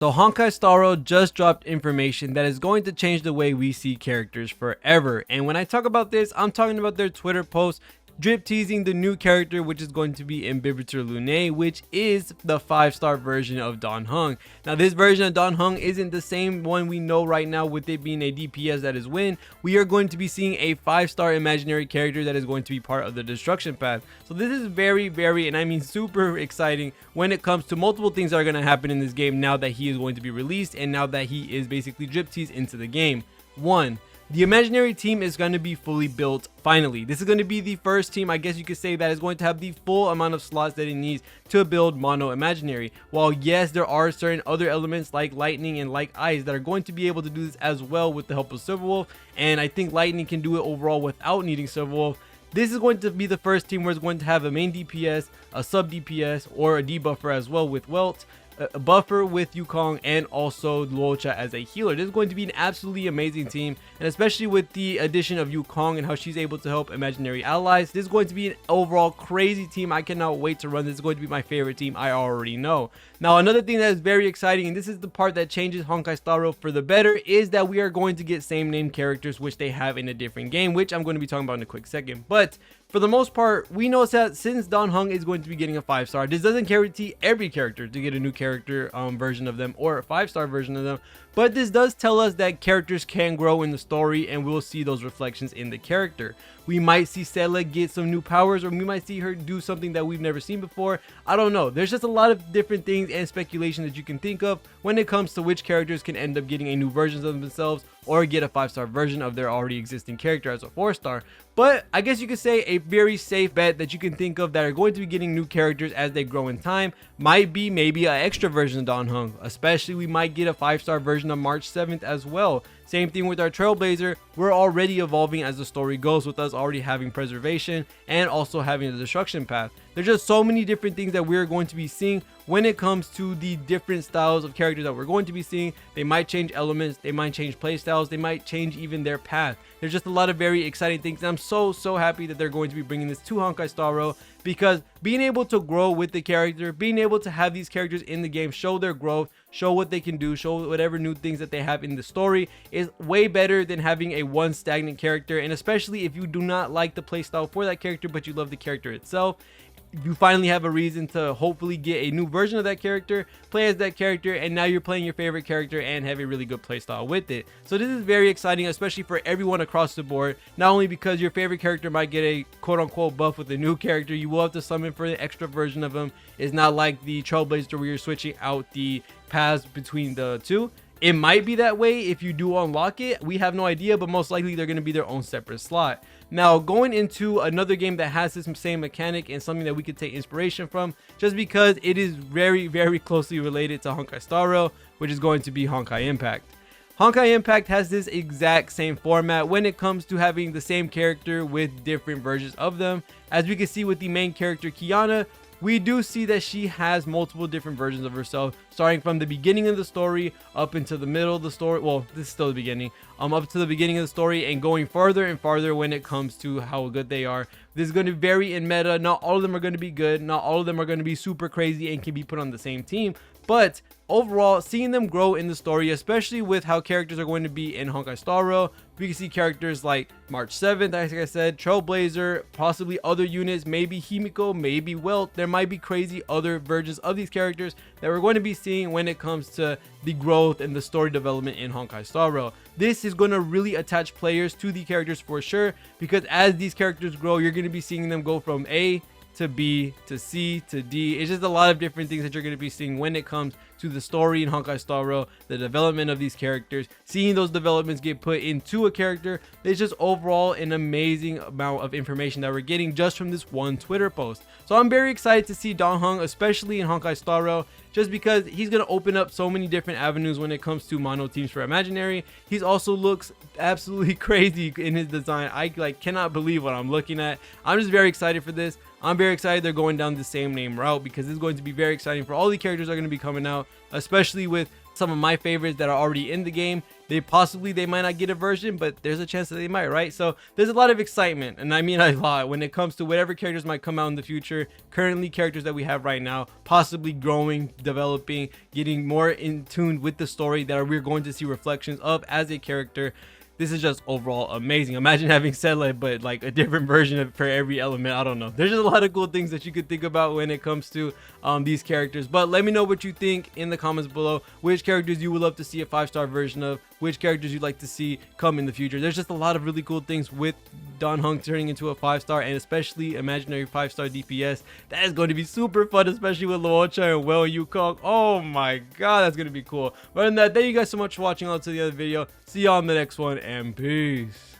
So Honkai Star Rail just dropped information that is going to change the way we see characters forever. And when I talk about this, I'm talking about their Twitter post drip teasing the new character, which is going to be Imbibitor Lunae, which is the 5-star version of Dan Heng. Now this version of Dan Heng isn't the same one we know right now, with it being a DPS that is win. We are going to be seeing a 5-star imaginary character that is going to be part of the destruction path. So this is very, and I mean super exciting when it comes to multiple things that are going to happen in this game now that he is going to be released and now that he is basically drip teased into the game. 1. The imaginary team is going to be fully built finally. This is going to be the first team, I guess you could say, that is going to have the full amount of slots that it needs to build mono imaginary. While yes, there are certain other elements like lightning and like ice that are going to be able to do this as well with the help of Silverwolf, and I think lightning can do it overall without needing Silverwolf. This is going to be the first team where it's going to have a main DPS, a sub DPS, or a debuffer as well with Welt, a buffer with Yukong, and also Luocha as a healer. This is going to be an absolutely amazing team, and especially with the addition of Yukong and how she's able to help imaginary allies, this is going to be an overall crazy team. I cannot wait to run. This is going to be my favorite team, I already know. Now another thing that is very exciting, and this is the part that changes Honkai Star Rail for the better, is that we are going to get same name characters, which they have in a different game, which I'm going to be talking about in a quick second. But for the most part, we know that since Dan Heng is going to be getting a 5-star, this doesn't guarantee every character to get a new character version of them or a 5-star version of them, but this does tell us that characters can grow in the story, and we'll see those reflections in the character. We might see Sela get some new powers, or we might see her do something that we've never seen before. I don't know. There's just a lot of different things and speculation that you can think of when it comes to which characters can end up getting a new version of themselves or get a 5-star version of their already existing character as a 4-star. But I guess you could say a very safe bet that you can think of that are going to be getting new characters as they grow in time might be maybe an extra version of Dan Heng. Especially we might get a 5-star version of March 7th as well. Same thing with our Trailblazer. We're already evolving as the story goes, with us already having preservation and also having the destruction path. There's just so many different things that we're going to be seeing when it comes to the different styles of characters that we're going to be seeing. They might change elements, they might change playstyles, they might change even their path. There's just a lot of very exciting things, and I'm so happy that they're going to be bringing this to Honkai Star Rail, because being able to grow with the character, being able to have these characters in the game show their growth, show what they can do, show whatever new things that they have in the story, is way better than having a one stagnant character. And especially if you do not like the playstyle for that character but you love the character itself, you finally have a reason to hopefully get a new version of that character, play as that character, and now you're playing your favorite character and have a really good playstyle with it. So this is very exciting, especially for everyone across the board. Not only because your favorite character might get a quote-unquote buff with a new character, you will have to summon for the extra version of them. It's not like the Trailblazer where you're switching out the paths between the two. It might be that way if you do unlock it. We have no idea, but most likely they're going to be their own separate slot. Now, going into another game that has this same mechanic and something that we could take inspiration from, just because it is very closely related to Honkai Star Rail, which is going to be Honkai Impact. Honkai Impact has this exact same format when it comes to having the same character with different versions of them. As we can see with the main character Kiana, we do see that she has multiple different versions of herself, starting from the beginning of the story up into the middle of the story. Well, this is still the beginning, up to the beginning of the story, and going farther and farther when it comes to how good they are. This is going to vary in meta. Not all of them are going to be good. Not all of them are going to be super crazy and can be put on the same team. But overall, seeing them grow in the story, especially with how characters are going to be in Honkai Star Rail, we can see characters like March 7th, like I said, Trailblazer, possibly other units, maybe Himiko, maybe Welt. There might be crazy other versions of these characters that we're going to be seeing when it comes to the growth and the story development in Honkai Star Rail. This is going to really attach players to the characters for sure, because as these characters grow, you're going to be seeing them go from A to B to C to D. It's just a lot of different things that you're going to be seeing when it comes to the story in Honkai Star Rail, the development of these characters, seeing those developments get put into a character. It's just overall an amazing amount of information that we're getting just from this one Twitter post. So I'm very excited to see Dan Heng, especially in Honkai Star Rail, just because he's going to open up so many different avenues when it comes to mono teams for Imaginary. He also looks absolutely crazy in his design. I cannot believe what I'm looking at. I'm just very excited for this. I'm very excited they're going down the same name route, because it's going to be very exciting for all the characters that are going to be coming out, especially with some of my favorites that are already in the game. They might not get a version, but there's a chance that they might, right? So there's a lot of excitement, and I mean a lot, when it comes to whatever characters might come out in the future. Currently, characters that we have right now, possibly growing, developing, getting more in tune with the story that we're going to see reflections of as a character. This is just overall amazing. Imagine having Sedle, but like a different version for every element. I don't know. There's just a lot of cool things that you could think about when it comes to these characters. But let me know what you think in the comments below. Which characters you would love to see a 5-star version of. Which characters you'd like to see come in the future. There's just a lot of really cool things with Dan Heng turning into a 5-star, and especially Imaginary 5-star DPS. That is going to be super fun, especially with Luocha and Well Yukong. Oh my god, that's going to be cool. But other than that, thank you guys so much for watching on to the other video. See y'all in the next one, and peace.